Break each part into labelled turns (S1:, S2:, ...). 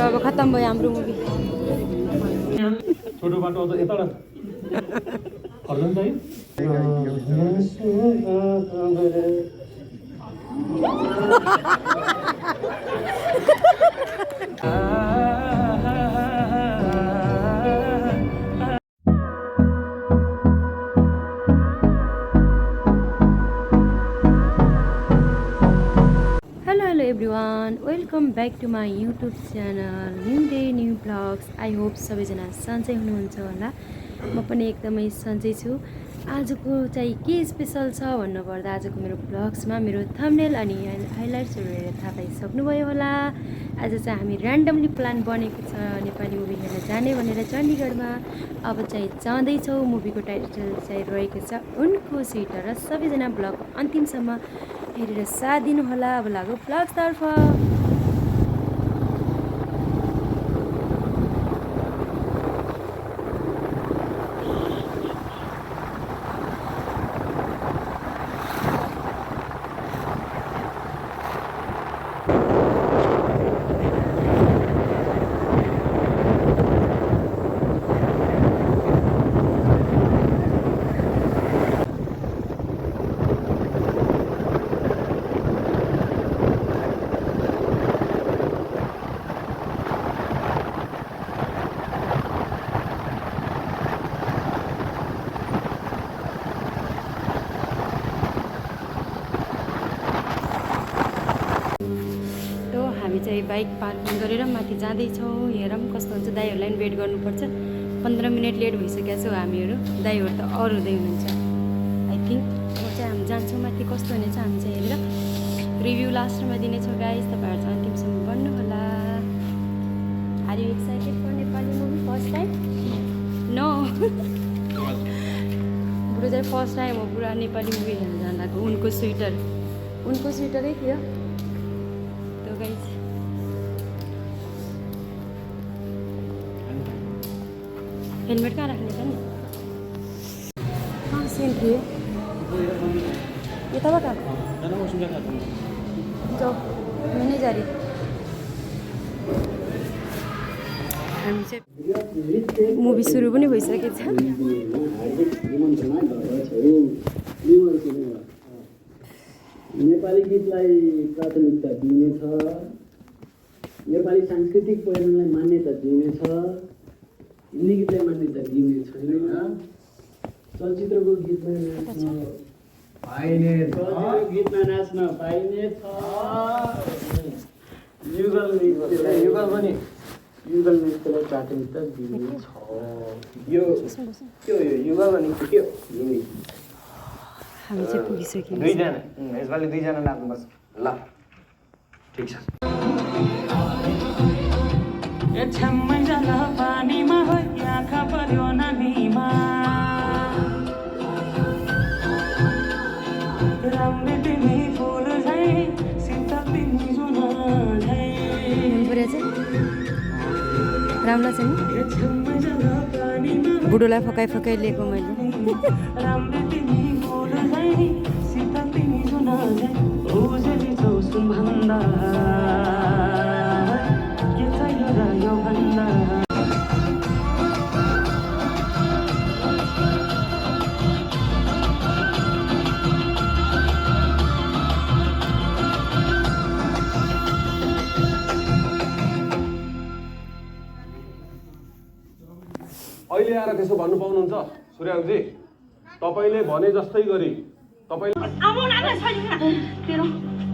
S1: अब खत्तम भयो हाम्रो मुभी
S2: छोटो बाटो अझ यता फर्जन चाहिँ
S1: Hello everyone, welcome back to my YouTube channel. New day, new vlogs. I hope सबैजना सन्चै हुनुहुन्छ होला। म पनि एकदमै सन्चै छु। आजको चाहिँ के स्पेशल छ भन्नुपर्दा आजको मेरो भ्लग्समा मेरो थम्बनेल अनि हाइलाइट्सहरु हेरेर थाहा पाइसक्नुभयो होला। आज चाहिँ हामी र्यान्डमली प्लान बनेको छ नेपाली मुभी हेर्न जाने भनेर चण्डीगढमा। अब चाहिँ जाँदै छौ। मुभीको टाइटल चाहिँ रहेको छ उनको स्विटर र सबैजना भ्लग अन्तिमसम्म हेरेर साथ दिनु होला। अब लागौ भ्लग्सतर्फ। हामी चाहिँ बाइक पार्किङ गरेर माथि जाँदैछौँ। हेरौँ कस्तो हुन्छ। दाइहरूलाई पनि वेट गर्नुपर्छ। 15 मिनट लेट भइसकेको छौँ हामीहरू। दाइहरू त अरूदै हुनुहुन्छ आई थिङ्क। म चाहिँ हामी जान्छौँ माथि। कस्तो हुनेछ हामी चाहिँ हेरेर रिभ्यू लास्टमा दिनेछौँ गाइस। तपाईँहरू चाहिँ अन्तिमसम्म बन्नु होला। Are you excited for Nepali movie first time? No बुढो चाहिँ फर्स्ट टाइम हो पुरा नेपाली मुभी हेर्न जाँदाको। उनको स्वेटरै थियो त्यो गाइस। हेलमेट कहाँ राख्ने त नि? कहाँ सेन थियो? यताबाट जाऊ मैंने जा रही। हामी चाहिँ मुभी सुरु पनि भइसकेको छ।
S3: नेपाली गीतलाई प्राथमिकता दिइनेछ, नेपाली सांस्कृतिक पहिरनलाई मान्यता दिइनेछ, हिन्दी गीतलाई मान्यता दिइने छैन। चलचित्रको गीतमा नाच्न पाइनेछ, गीतमा नाच्न पाइनेछ। युगल नृत्यलाई प्राथमिकता दिइनेछ। यो युगल भनेको के हो?
S1: हामी चाहिँ पुगिसक्यौँ।
S3: दुईजना यसपालि दुईजना लाग्नुपर्छ। ल ठिक छ। पानीमा आँखा पर्यो नानीमा राम्रो तिमी फुल झै शीतल तिमी जुन झै
S1: राम्रो छ नि। बुढोलाई फकाइ लिएको मैले।
S3: राम्रो तिमी फुल झै शीतल तिमी जुन झै उजेली छौ सुन भन्दा के छ यो भन्दा।
S2: अहिले आएर त्यसो भन्नु पाउनुहुन्छ सूर्यजी? तपाईले भने जस्तै गरी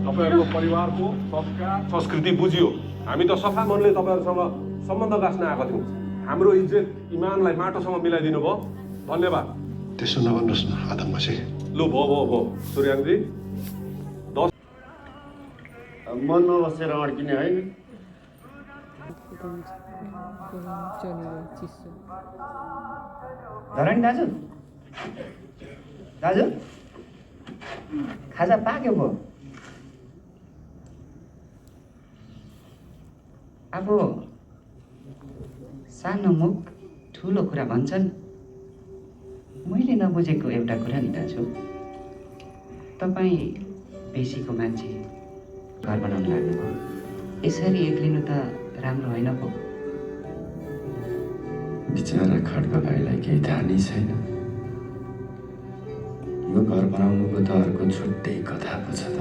S2: तपाईहरुको परिवारको संस्कार संस्कृति बुझियो। हामी त सफा मनले तपाईहरुसँग सम्बन्ध गाँच्न आएको थियौँ। हाम्रो इज्जत इमानलाई माटोसँग मिलाइदिनु भयो। धन्यवाद।
S4: त्यसो नभन्नुहोस् न आदमबासी।
S2: लु भयो सूर्यजी।
S3: मनमा बसेर अड्किने होइन। धरानी दाजु खाजा पाक्यो भयो। अब सानो मुख ठुलो कुरा भन्छन्। मैले नबुझेको एउटा कुरा नि दाजु, तपाईँ बेसीको मान्छे घर बनाउन लाग्नुभयो। यसरी एक्लिनु त राम्रो होइन पो।
S5: बिचरा खड्का भाइलाई केही थाहा नै छैन। यो घर बनाउनुको त अर्को छुट्टै कथा पो छ त।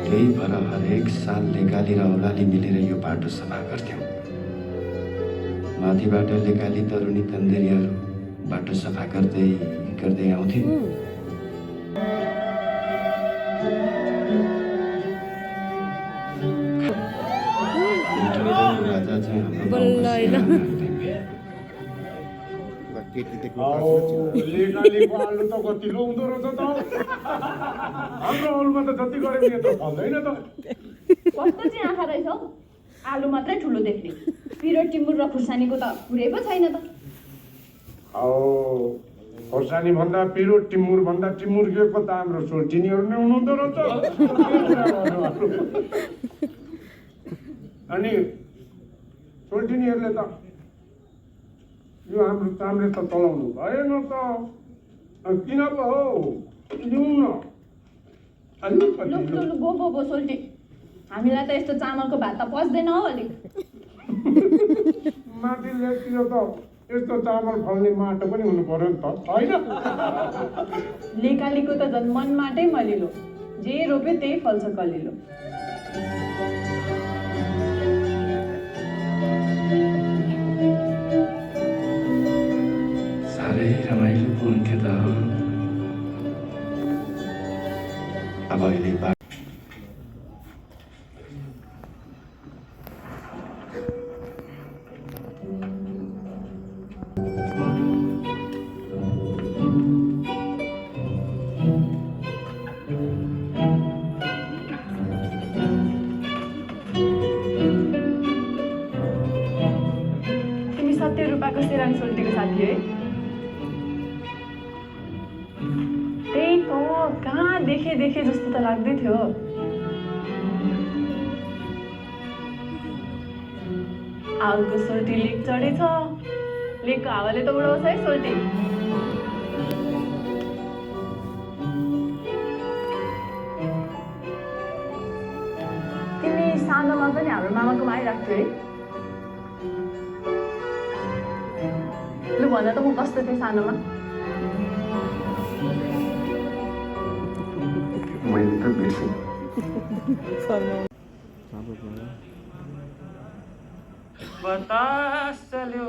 S5: त्यही भएर हरेक साल लेकाली र औलाली मिलेर यो बाटो सफा गर्थ्यौँ। माथिबाट लेकाली तरुणी तन्देरीहरू बाटो सफा गर्दै गर्दै आउँथ्यौँ। राजा चाहिँ हाम्रो
S1: बल्ल होइन।
S2: लेकालीको आलु त कति लाउँदो रहेछ त। हाम्रो आलुमा त जति गरे पनि यत्रो फल्दैन त।
S6: कस्तो चाहिँ आँखा रहेछ हौ, आलु मात्रै ठुलो देख्ने। पिरो टिमुर र खुर्सानीको त पुरै पो छैन त।
S2: खोर्सानी भन्दा पिरो टिमुर भन्दा टिमुर्गेको त हाम्रो सोल्टिनीहरू नै हुनुहुँदो रहेछ। अनि सोल्टिनीहरूले त यो हाम्रो चाम्रे त चलाउनु भएन त। किन पो हो, लिउँ न
S6: लु बो सोल्टी, हामीलाई त यस्तो चामलको भात त पच्दैन हौ अलिक।
S2: माथितिर त यस्तो चामल फल्ने माटो पनि हुनु पर्यो नि त, होइन?
S6: लेकालीको त झन् मन माटै मलिलो, जे रोप्यो त्यही फल्छ कलिलो।
S5: साह्रै रमाइलो पो हुन्थ्यो त। अब अहिले
S6: तिमी सत्य रूपाको सेरानी सोल्टीको साथी है? त्यही त, कहाँ देखे जस्तो त लाग्दै थियो। आलुको सोल्टी लेक चढेछ, लेकको हावाले त उडाउँछ है सोल्टी। तिमी सानोमा पनि हाम्रो मामाकोमा आइराख्थ्यौ है? लु भन त, म कस्तो थिएँ सानोमा?
S5: मैले त बिर्सेँ।
S7: बतास चल्यो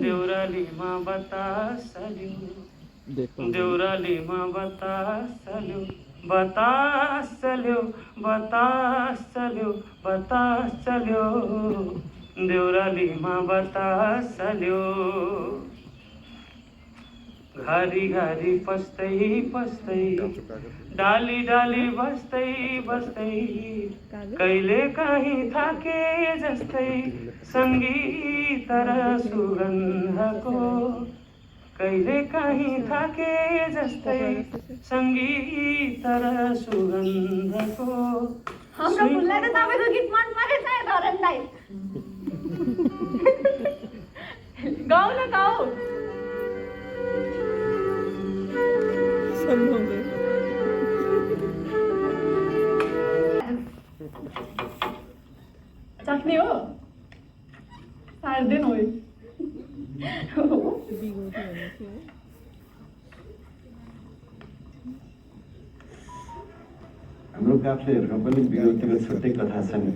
S7: देउरालीमा बतास चल्यो देउरालीमा बतास चल्यो देउरालीमा बतास चल्यो। घारी घारी पस्दै डाली बस्दै कहिले काहीँ थाके जस्तै सङ्गीत र सुगन्धको, कहिले काहीँ थाके जस्तै सङ्गीत र सुगन्धको।
S6: हाम्रो फुललाई त तपाईँको गीत मन परेछ है धरनलाई। गाउँ न गाउँ। चाख्ने हो? सार्दैन हो।
S5: हाम्रो काफ्लेहरूको पनि बिगौतीको छुट्टै कथा छ नि।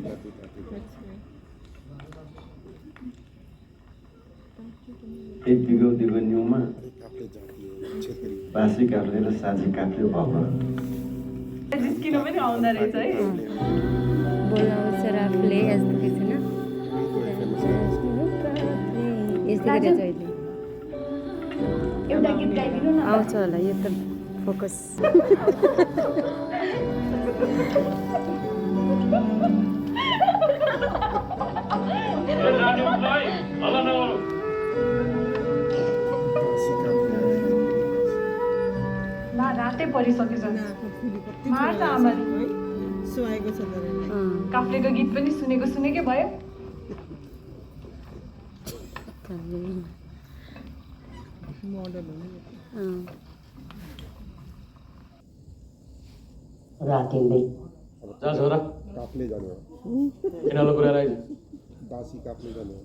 S5: एक बिगौतीको न्युमा बासी काफ्ले र साझी काफ्ले भएको।
S6: जिस्किनु पनि आउँदो रहेछ है।
S1: बोलाउँछ र आफूले यस्तो के छैन यस्तो गरेर अहिले
S6: एउटा गीत गाइदिनु न।
S1: आउँछ होला यो त फोकस।
S6: ला रातै परिसकेछ। मार्छ आमाले। काफ्लेको गीत पनि सुनेकै भयो।
S3: रातिँदै
S8: जा छोरा
S4: काफले जाने हो
S8: किनलो कुरा राइ
S4: बासी काफले जाने हो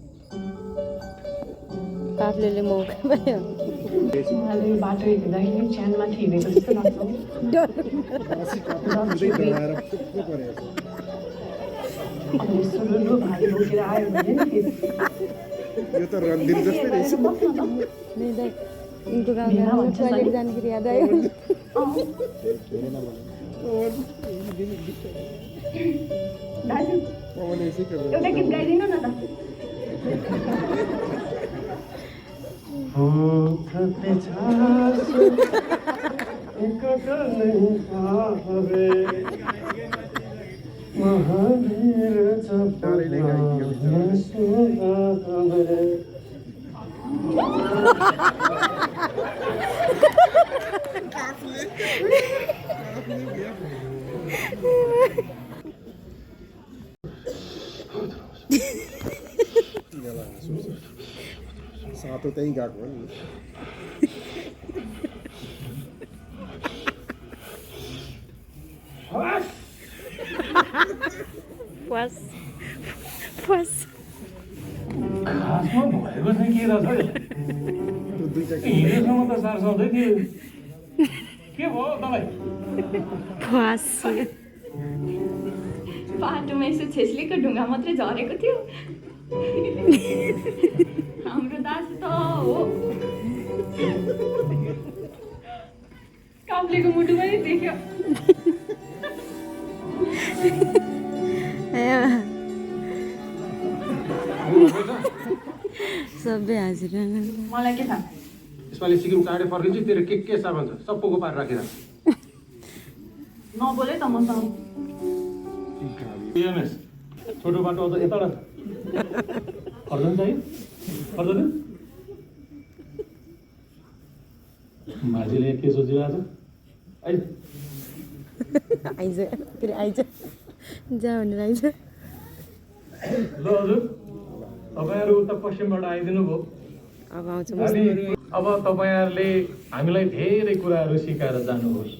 S1: काफ्लेले मौका पायो
S3: बाटो हिँड्दाखेरि च्यानमा ठिरेको जस्तो लाग्छ
S4: बासी काफले हुँदै डराएर पुग्नु परेको छ
S3: अब यस्तो रुलु भारी बोकेर आयो भने नि
S4: यो त रणधीर जस्तै रहेछ
S1: यिनको गाउँमा टोइलेट जाँदाखेरि याद आयो
S6: दाजु
S4: पवनले यसै गरेर
S6: एउटा गीत गाइदिनु न त
S4: डाँडैले गाइदियो सातो त्यहीँ गएको हो नि
S1: फस फस
S8: खासमा भएको चाहिँ के रहेछ
S4: त्यो दुईटा
S8: हिजोसम्म त सार्साउँदै थियो के भयो तपाईँ
S1: फस
S6: बाटोमा यसो छेस्लीको ढुङ्गा मात्रै झरेको थियो हाम्रो दाजु त हो काप्लेको मुटु पनि देख्यो
S1: सबै हाजिर
S6: मलाई के थाहा
S2: यसपालि सिक्किम चाँडै फर्किन्छु तेरो के सामान छ सबैको पार राखेर
S6: नबोले त मसँग
S8: पिएमएस छोटो बाटो त यता अर्जन चाहियो अर्जन माझीले के सोचिरहेको छ आइ
S1: आइज फेरि आइज जा भनेर आइज
S8: ल हजुर तपाईँहरू उता पश्चिमबाट आइदिनु भयो
S1: अब आउँछ
S8: अब तपाईँहरूले हामीलाई धेरै कुराहरू सिकाएर जानुहोस्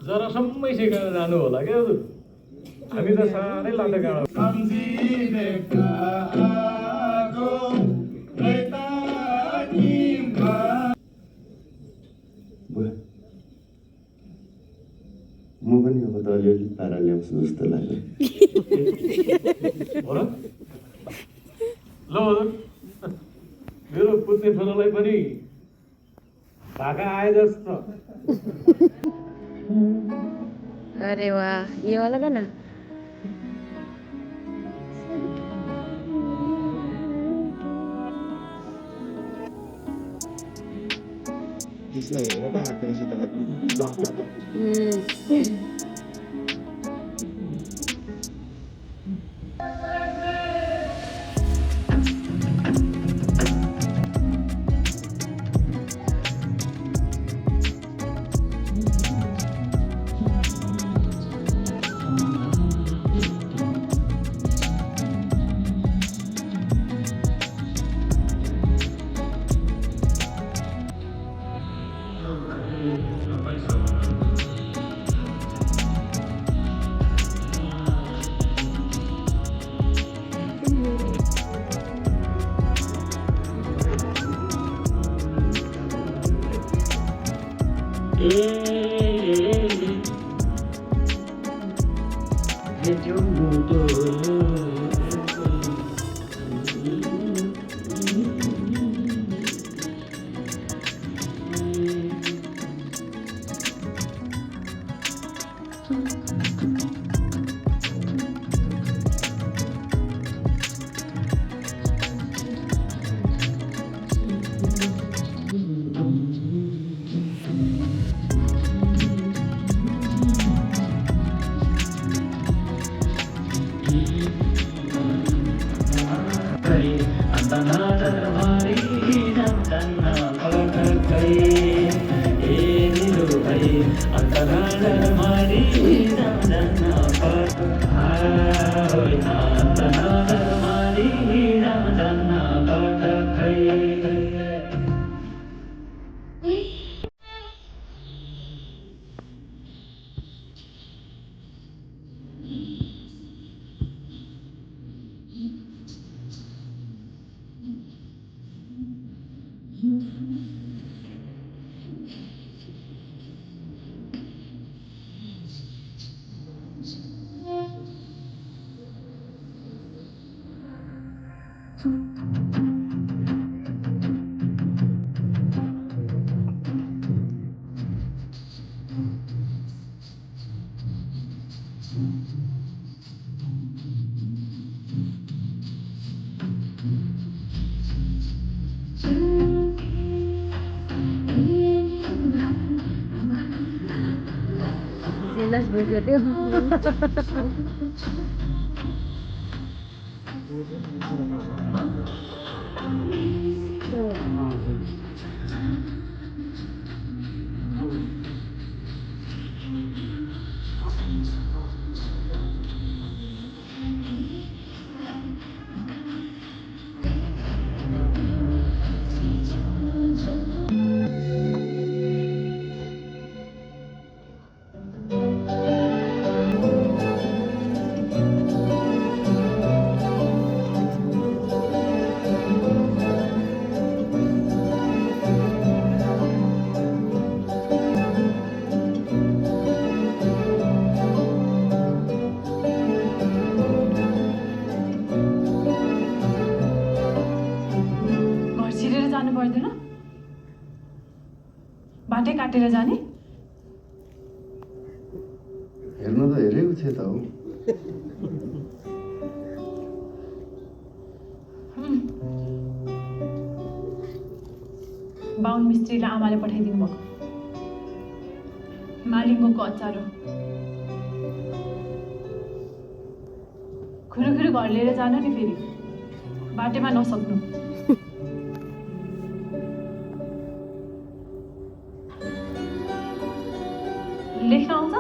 S8: जरासम्मै सिकाएर जानु होला क्या हजुर हामी त साह्रै लाँदा गाडा
S5: म पनि अब त अलिअलि पारा ल्याउँछु जस्तो लाग्यो
S8: हो र ल हजुर मेरो पुत्ने छोरालाई पनि भाका आए जस्तो
S1: अरे वाह ये वाला गाना
S4: त्यसलाई हेरेर पो हात रहेछ
S1: लाज भयो त्यो
S6: पर्दैन बाटै काटेर जाने
S5: हेर्नु त हेरेको थिएँ त हौ
S6: बाहुन मिस्त्रीलाई आमाले पठाइदिनु भएको मालिङ्गोको अचार हो खुरुखुरु घर लिएर जानु नि फेरि बाटैमा नसक्नु लेख्न आउँछ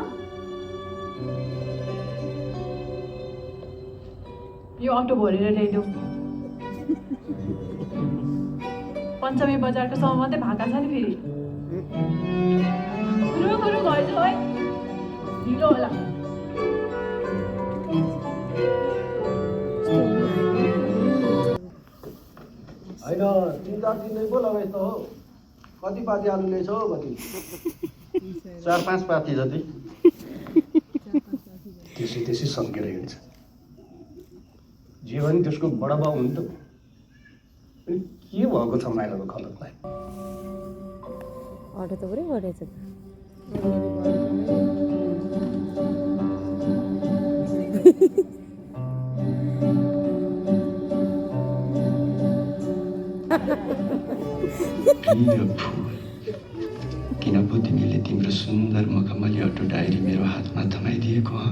S6: यो अटो भरेर ल्याइदेऊ पञ्चमी बजारको सम्म मात्रै भाका छ नि फेरि खुरुखुरु घर जाऊ है ढिलो होला
S9: होइन 3-4 दिन नै पो लगाइ त हो कति पाती आलु ल्याएछ हौ कति
S5: 4-5 पाती जति
S9: त्यसै सन्केर हिँड्छ जे भने त्यसको बडा बाउ हुन् त अनि के भएको छ माइलाको खलतलाई
S1: अटो त पुरै बढेछ
S5: किन पो तिमीले तिम्रो सुन्दर मखमली अटो डायरी मेरो हातमा थमाइदिएको हो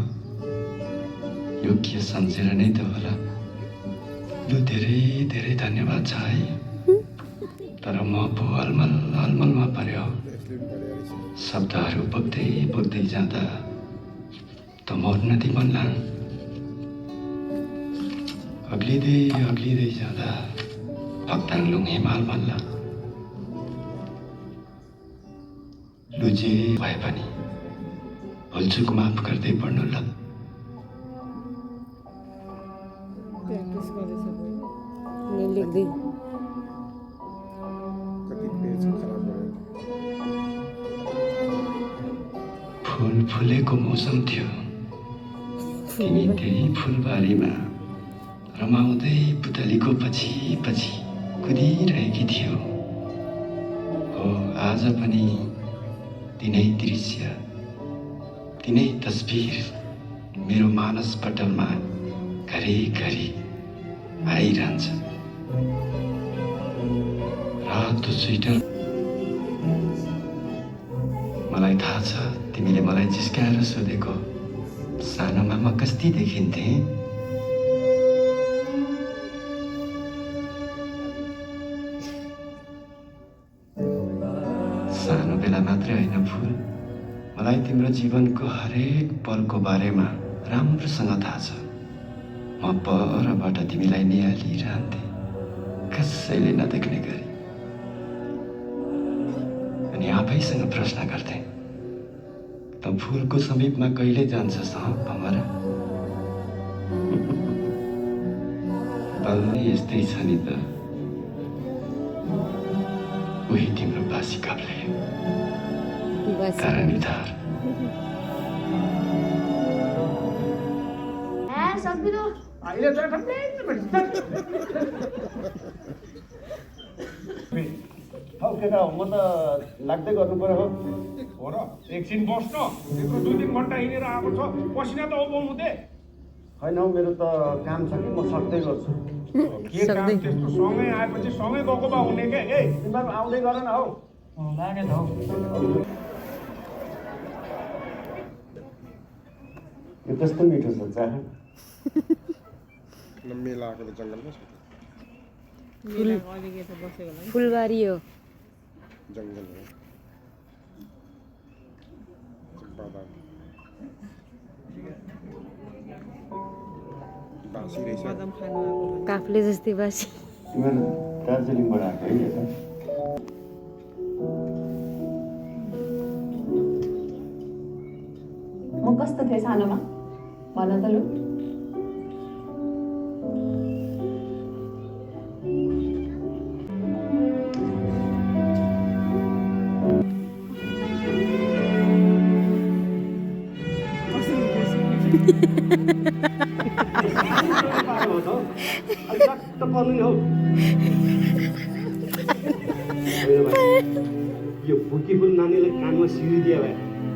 S5: यो के सम्झेर नै त होला लु धेरै धेरै धन्यवाद छ है तर म पो अलमलमा पर्यो शब्दहरू बोक्दै जाँदा त मर्न दि बन्ला अग्लिँदै जाँदा भक्ताङलुङ हिमाल बन्ला लु जे भए पनि भुलचुक माफ गर्दै पढ्नु ल
S1: लेख्दै
S5: फुल फुलेको मौसम थियो तिमी त्यही फुलबारीमा रमाउँदै पुतलीको पछि कुदिरहेकी थियो हो आज पनि तिनै दृश्य तिनै तस्बिर मेरो मानस पटलमा घरिघरि आइरहन्छ रातो स्वेटर मलाई थाहा छ तिमीले मलाई जिस्काएर सोधेको सानोमा म कस्ती देखिन्थेँ सानो बेला मात्रै होइन फुल मलाई तिम्रो जीवनको हरेक पलको बारेमा राम्रोसँग थाहा छ म परबाट तिमीलाई निहालिरहन्थेँ कसैले नदेख्ने गरी अनि आफैसँग प्रश्न गर्थे त फुलको समीपमा कहिले जान्छस् भमरा तल्लै यस्तै छ नि त उही तिम्रो बासी कापले कारणीधार
S9: हौ केटा म त लाग्दै गर्नु पर्यो
S2: हो र एकछिन बस्नु त्यत्रो 2-3 घन्टा हिँडेर आएको छ पसिना त उमाउनु दे
S9: होइन हौ मेरो त काम छ कि म सक्दै गर्छु
S2: के काम त्यस्तो सँगै आएपछि सँगै गएको भए हुने के ए
S9: तिमीहरू आउँदै गर न हौ
S7: लाग्यो त हौ
S9: यो कस्तो मिठो छ चाह
S4: मेला आएको जङ्गलमा छ
S1: फुलबारी हो
S4: जङ्गल हो बादाम बासी रहेछ
S1: काफले जस्तै बासी
S9: तिमीहरू दार्जिलिङबाट आएको है यता
S6: म कस्तो थिएँ सानोमा भन त लु
S9: यो फुकी फुल नानीलाई कानमा सिरिदियो भए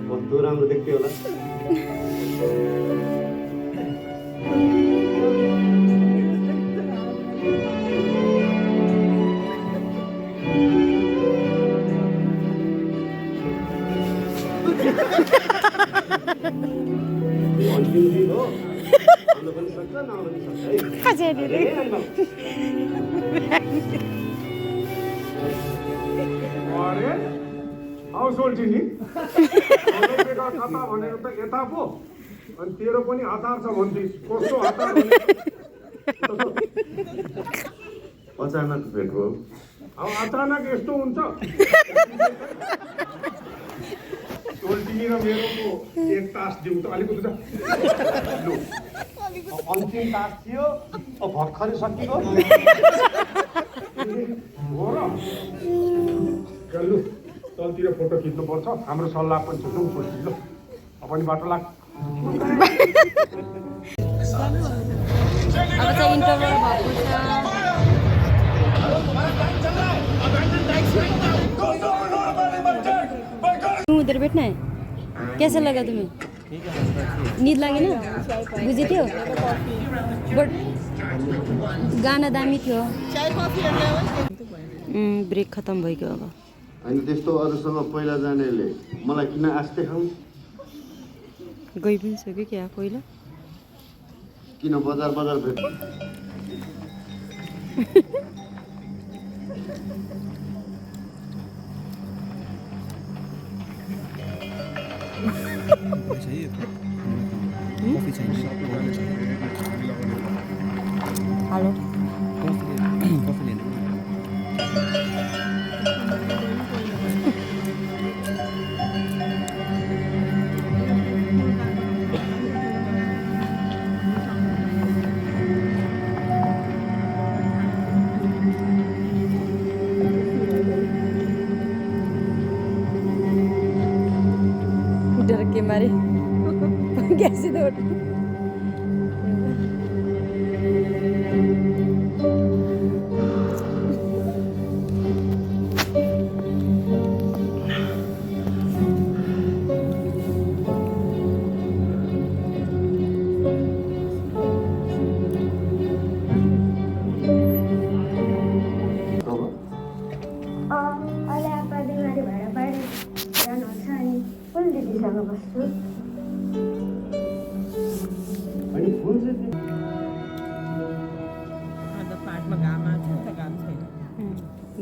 S9: कस्तो राम्रो देख्थ्यो होला अन्तिम दिन हो आउनु पनि सक्छ नआउनु पनि सक्छ है
S2: अरे हाउस होल्ड नि खाता भनेको त यता पो अनि तेरो पनि हतार छ भन्थे कस्तो हतार
S9: अचानक भेट भयो
S2: अब अचानक यस्तो हुन्छ टोल्टिनी र मेरोको एक तास दिउँ त अलिकति त
S9: अन्तिम तास थियो भर्खरै सकिएको
S2: हो र लु तलतिर फोटो खिच्नुपर्छ हाम्रो सल्लाह पनि छ जाउँ सोच्छु ल पनि बाटो लाग
S1: अब चाहिँ इन्टरभल भएको छ उधर बैठना है कैसा लगा तुम्हें नींद लगी ना बुझे थियो बट गाना दामी थियो ब्रेक खत्म भइगयो अब
S9: होइन त्यस्तो अरूसँग पहिला जानेले मलाई किन आस्ते खाउँ
S1: गइ पनि सक्यो क्या पहिला
S9: किन बजार बजार भेट
S1: हेलो डर के मारे कैसे दौड़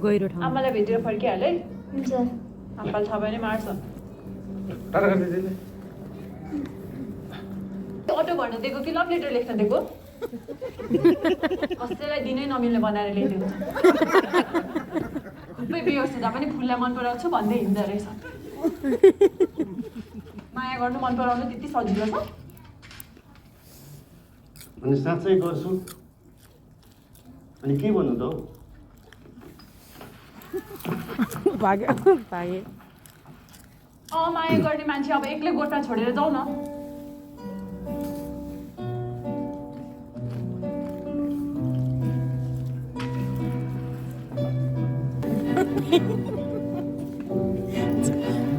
S1: गहिरो ठाउँ
S6: आमालाई भेटेर फर्किहाले हुन्छ आप्पाले थाहा भयो भने मार्छ अटो भर्न दिएको कि लभ लेटर लेख्न दिएको कसैलाई दिनै नमिल्ने बनाएर ल्याइदिएको खुबै बेहोर्सिँदा पनि फुललाई मन पराउँछु भन्दै हिँड्दो रहेछ माया गर्नु मन पराउनु त्यति सजिलो छ
S9: अनि साँच्चै गर्छु अनि के भन्नु त हौ
S1: भागे भागे
S6: माया गर्ने मान्छे अब एक्लै गोठमा छोडेर जाऊ न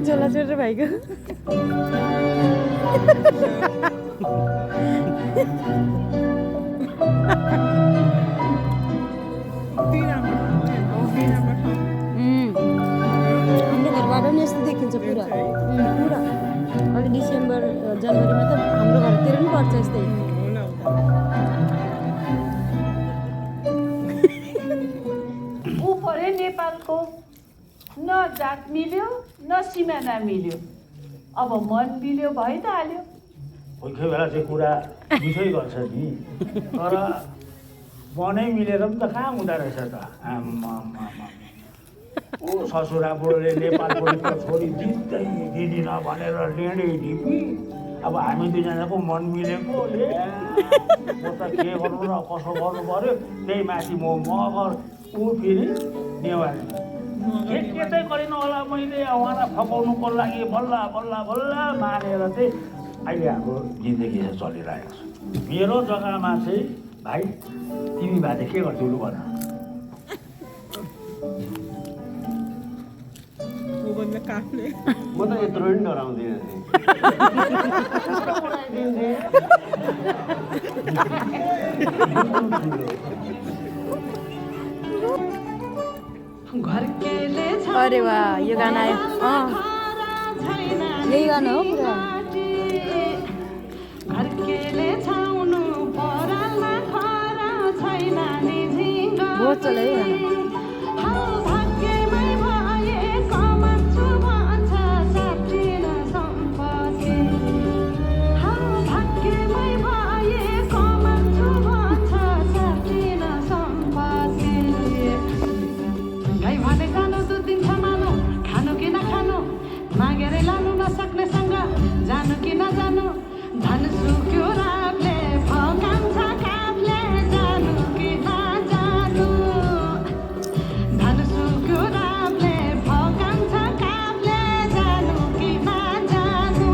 S1: झोला छोडेर भाइको हाम्रो घरबाट नि यस्तो देखिन्छ पुरा पुरा अहिले डिसेम्बर जनवरीमा त हाम्रो घरतिर नि
S6: नेपालको न जात मिल्यो न सिमाना मिल्यो, अब मन मिल्यो भइ त हाल्यो।
S10: कोही कोही बेला चाहिँ कुरा मिठै गर्छ नि, तर मनै मिलेर पनि त कहाँ हुँदो रहेछ त। ओ ससुरा बुढोले नेपालको छोरी जित्दै दिँदिन भनेर लेडै ढिपी, अब हामी दुईजनाको मन मिलेको म त के गर्नु र कसो गर्नु पर्यो, त्यही माथि म मगर ऊ फेरि नेवारी के चाहिँ गरिनँ होला मैले उहाँलाई फकाउनुको लागि बल्ल बल्ल बल्ल मानेर चाहिँ अहिले हाम्रो जिन्दगी चाहिँ चलिरहेको छ। मेरो जग्गामा चाहिँ भाइ तिमी भए चाहिँ के गर्थ्यौ लु भन।
S5: म त यत्रो पनि डराउँदिनँ
S1: अरे वाह, यो गाना आयो। यही गाना हो पुरा। बहुत चला है गाना।
S11: जानु कि नजानु धन सुक्यो रातले फकान्छ काफले, जानु कि नजानु धन सुक्यो रातले फकान्छ काफले, जानु कि नजानु।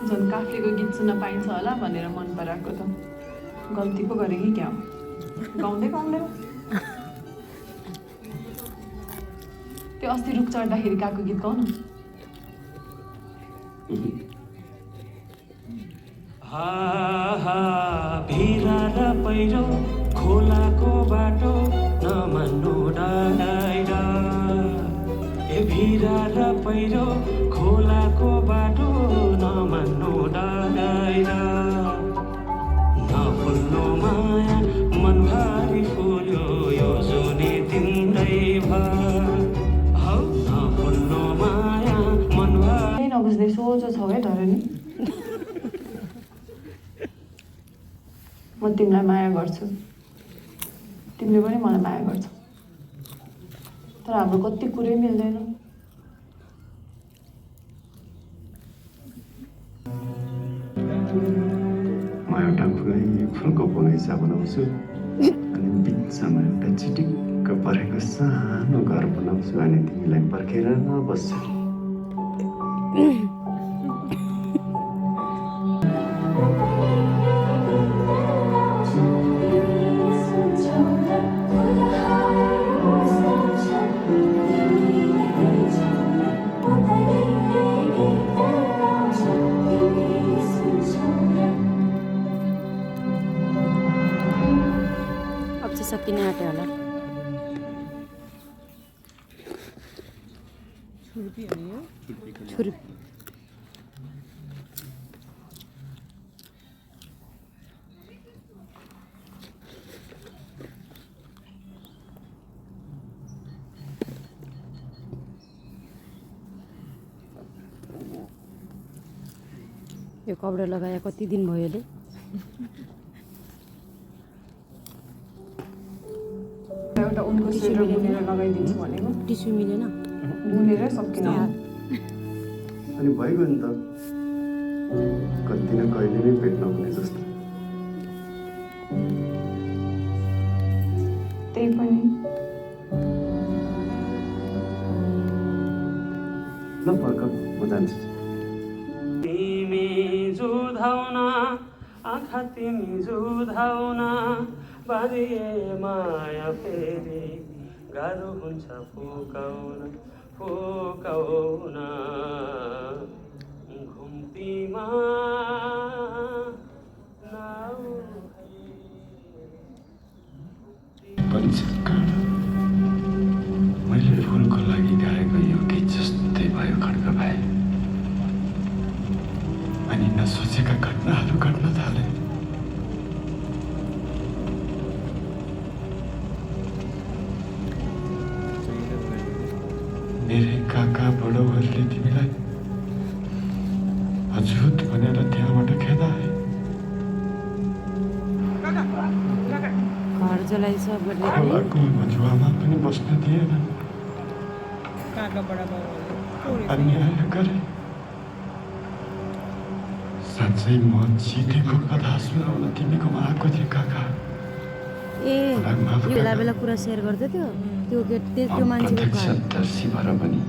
S6: झन् काफ्लेको गीत सुन्न पाइन्छ होला भनेर मन पराएको त गल्ती पो गरेँ कि क्या हो, गाउँदै गाउँदै त्यो अस्ति रुख चढ्दाखेरि गएको गीत गाउँ न।
S7: भिरा र पहिरो खोलाको बाटो नमान्नु डाँडा, ए भिरा र पहिरो खोलाको बाटो नमान्नु डाँडा, नफुल्नु माया मनभरि फुल्यो यो जुनी तिम्रै हौ, नफुल्नु माया मनभरि
S6: नबुझ्दै सोझो छौ है धरनी। म तिमीलाई माया गर्छु, तिमीले पनि मलाई माया गर्छौ, तर हाम्रो कति कुरै मिल्दैन।
S5: म एउटा फुलै फुलको बगैँचा बनाउँछु अनि बिचमा एउटा चिटिक्क परेको सानो घर बनाउँछु अनि तिमीलाई पर्खेर बस्छु।
S1: अब चाहिँ सकिने आँट्यो होला। छुर्पी यो कपडा लगाए कति दिन भयो ले।
S6: एउटा उनको स्वेटर बुनेर लगाइदिन्छु भनेको
S1: टिस्यु मिलेन,
S6: बुनेरै सकिन।
S5: अनि भइगयो नि त, कति न कहिले नै भेट्न हुने जस्तो।
S6: त्यही पनि
S5: ल फर्क, म जान्छु।
S7: तिमी जुधाउन आँखा तिमी जुधाउन बाँधिए माया फेरि गाह्रो हुन्छ फुकाउन फुकाउन घुम्तीमा नाउ
S5: बन्छ काँडा मैले फुलको लागि गाएको यो गीत जस्तै भयो खड्क भाइ अनि नसोचेका घटनाहरू घट्न थाले मेरै काका बडौहरूले तिमीलाई अछुत भनेर त्यहाँबाट खेदाए
S1: घर जलाइछ बढ्ने
S5: खोलाको मजुवामा पनि बस्न दिएन अन्याय गरे साँच्चै म जितेको कथा सुनाउन तिमीकोमा आएको थिएँ काका
S1: ए यो बेला बेला कुरा सेयर गर्दै त्यो त्यो मान्छेको घर
S5: प्रत्यक्षदर्शी भएर पनि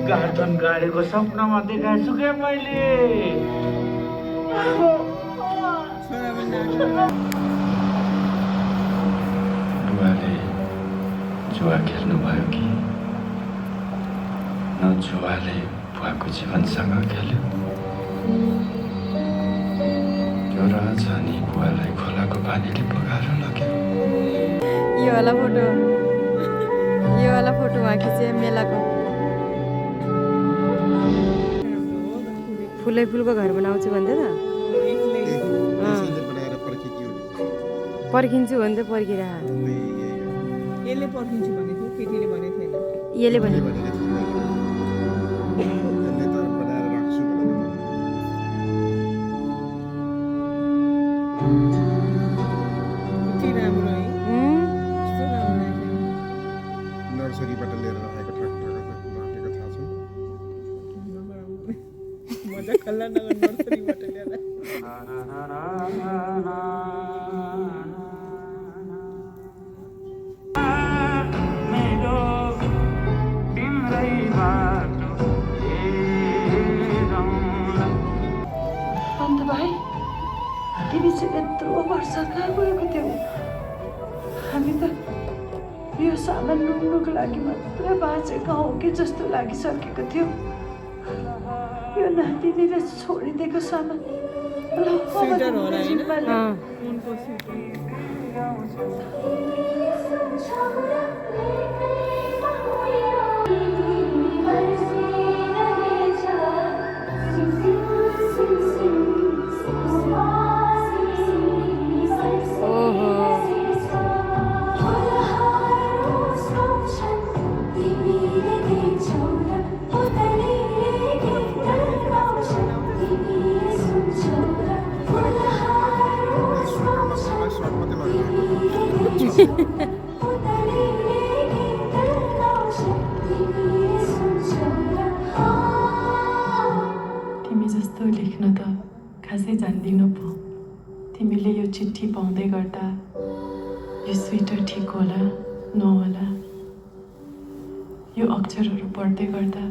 S10: गार्डन गाडेको सपनामा देखाएको छु क्या मैले
S5: बुवाले जुवा खेल्नु भयो कि न जुवाले बुवाको जीवनसँग खेल्यो त्यो राज अनि बुवालाई खोलाको पानीले बगाएर लग्यो
S1: यो वाला फोटो वहाँ खिचे मेलाको फुलै फुलको घर बनाउँछु भन्दै त पर्खिन्छु भन्दै पर्खिरह
S6: यसले पर्खिन्छु भनेको केटीले भनेको थिएन
S1: यसले भने
S4: नर्सरीबाट लिएर राखेको राखेको थाहा छ
S6: मजा खल्ला नगर नर्सरीबाट ल्याएर
S7: मेरो तिम्रै बाटो
S11: अन्त भाइ तिमी चाहिँ यत्रो वर्ष कहाँ गएको थियौ हामी त यो सामान लुक्नुको लागि मात्रै बाँचेका हौ कि जस्तो लागिसकेको थियो यो नातिनीले छोडिदिएको सामान
S6: स्वेटर होला हैन
S1: उनको
S6: तिमी जस्तो लेख्न त खासै जान्दिनँ पो तिमीले यो चिठी पाउँदै गर्दा यो स्वेटर ठिक होला नहोला यो अक्षरहरू पढ्दै गर्दा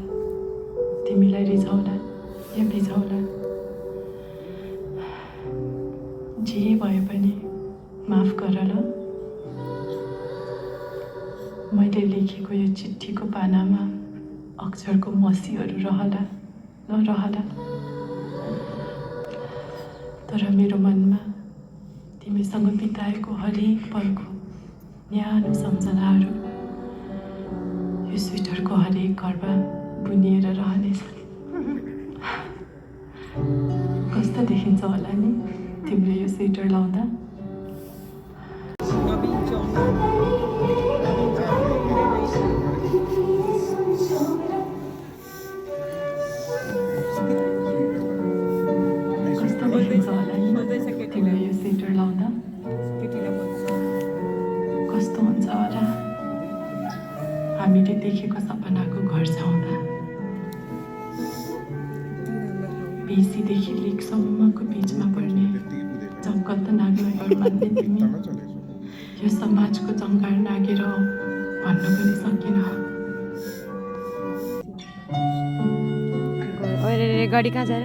S6: तिमीलाई रिझाउला या भिझाउला जे भए पनि माफ गर ल मैले लेखेको यो चिठीको पानामा अक्षरको मसीहरू रहला नरहला तर मेरो मनमा तिमीसँग बिताएको हरेक पलको न्यानो सम्झनाहरू यो स्वेटरको हरेक घरमा बुनिएर रहनेछन् कस्तो देखिन्छ होला नि तिमीले यो स्वेटर लाउँदा कस्तो देखिन्छ होला नि तिमीले यो स्वेटर लाउँदा कस्तो हुन्छ होला हामीले देखेको सपनाको घर छाउँदा बेसीदेखि लेखसम्मको बिचमा पर्ने जगत नागलाई मान्ने तिमी यो समाजको जङ्गार नागेर भन्न पनि सकिन।
S1: गाडी कहाँ जा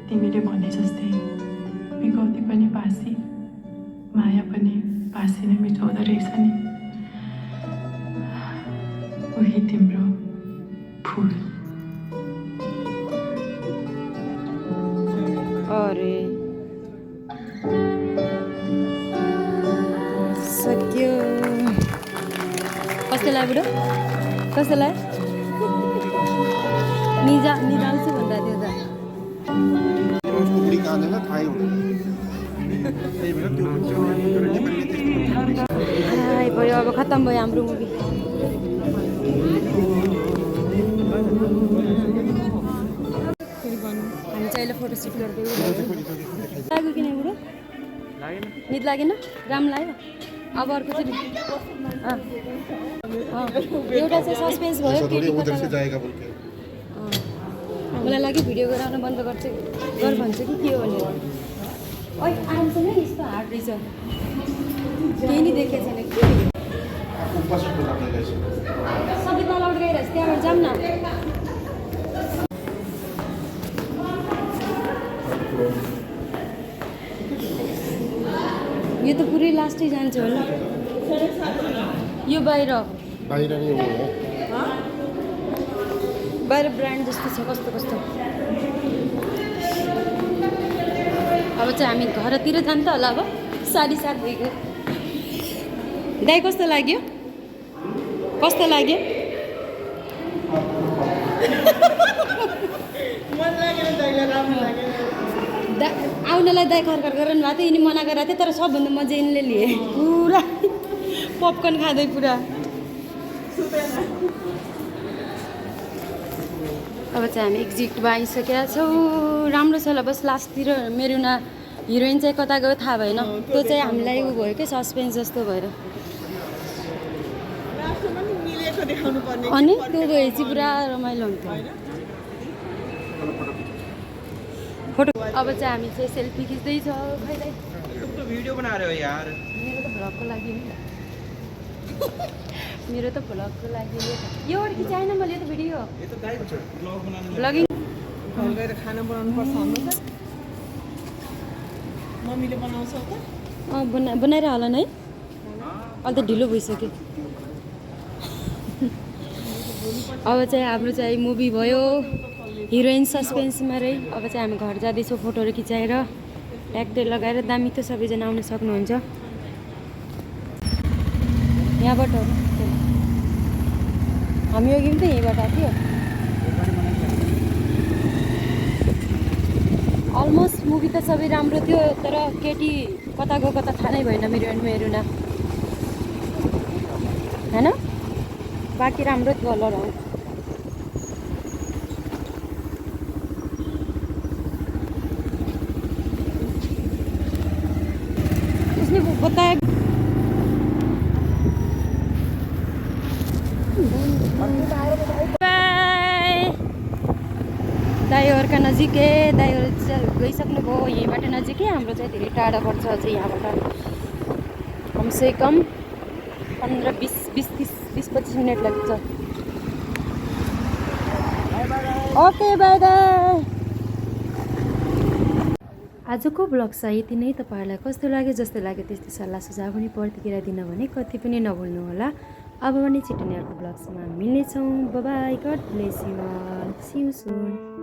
S6: तिमीले भने जस्तै बिगौती पनि बासी, माया पनि बासी नै मिठाउँदो रहेछ नि। उही तिम्रो फुल।
S1: अरे सक्यो। कस्तो लाग्यो बुढो? कस्तो लाग्यो? निदाल्छु भन्दा थियो त। भयो अब खत्तम भयो हाम्रो मुभी। हामी चाहिँ अहिले फोटोसुट गर्दै लाग्यो कि नै बुढो? निद लागेन? राम्रो लाग्यो? अब अर्को चाहिँ एउटा चाहिँ सस्पेन्स भयो। मलाई लाग्यो भिडियो गराउन बन्द गर भन्छ कि के हो भनेर। आरामसँग यस्तो हार्ड रहेछ, केही नि देखेको छैन कि। सबै तलबाट गइरहेछ, त्यहाँबाट जाऊँ न। यो त पुरै लास्टै जान्छ होला। यो बाहिर ब्रान्ड जस्तो छ, कस्तो कस्तो। अब चाहिँ हामी घरतिर जान्छ होला। अब 7:30 भइगयो। दाइ कस्तो लाग्यो? कस्तो लाग्यो? आउनलाई दाइ खर्खर गराउनु भएको थियो, यिनी मना गरेको थियो। तर सबभन्दा मजा यिनले लिए, पुरा पपकर्न खाँदै पुरा। अब चाहिँ हामी एक्जिटमा आइसकेका छौँ। राम्रो छ होला। बस लास्टतिर मेरुना हिरोइन चाहिँ कता गयो थाहा भएन। त्यो चाहिँ हामीलाई उ भयो क्या, सस्पेन्स जस्तो भएर। अनि त्यो गए चाहिँ पुरा रमाइलो हुन्थ्यो। फोटो अब चाहिँ हामी चाहिँ सेल्फी खिच्दैछौँ।
S12: भिडियो बना रहे हो यार?
S1: मेरो त भ्लगको लागि नि। मेरो त भ्लगको लागि यो खिचाएन मैले त भिडियो। ब्लगिङ
S11: घर गएर खाना बनाउनु पर्छ हाम्रो त। मम्मीले बनाउँछ त?
S1: बनाएर होला नि है। अहिले त ढिलो भइसक्यो। अब चाहिँ हाम्रो चाहिँ मुभी भयो, हिरोइन सस्पेन्समा रही। अब चाहिँ हामी घर जाँदैछौँ। फोटोहरू खिचाएर ट्यागतिर लगाएर दामी त सबैजना आउन सक्नुहुन्छ। यहाँबाट हामी अघि पनि त यहीँबाट आएको थियो। अलमोस्ट मुभी त सबै राम्रो थियो, तर केटी कता गयो कता थाहा नै भएन। मेरुना होइन, बाँकी राम्रो थियो होला र। उसले बताया दाइहरूका नजिकै। दाइहरू गइसक्नुभयो, यहीँबाट नजिकै। हाम्रो चाहिँ धेरै टाढा पर्छ अझै यहाँबाट। कमसेकम 15-20-25 मिनट लाग्छ। Okay by by. आजको ब्लग चाहिँ यति नै। तपाईँहरूलाई कस्तो लाग्यो? जस्तो लाग्यो त्यस्तै सल्लाह सुझाव पनि प्रतिक्रिया दिन भने कति पनि नभुल्नु होला। अब भने छिटो नै अर्को ब्लग्समा मिल्नेछौँ। Bye bye. God bless you all. See you soon.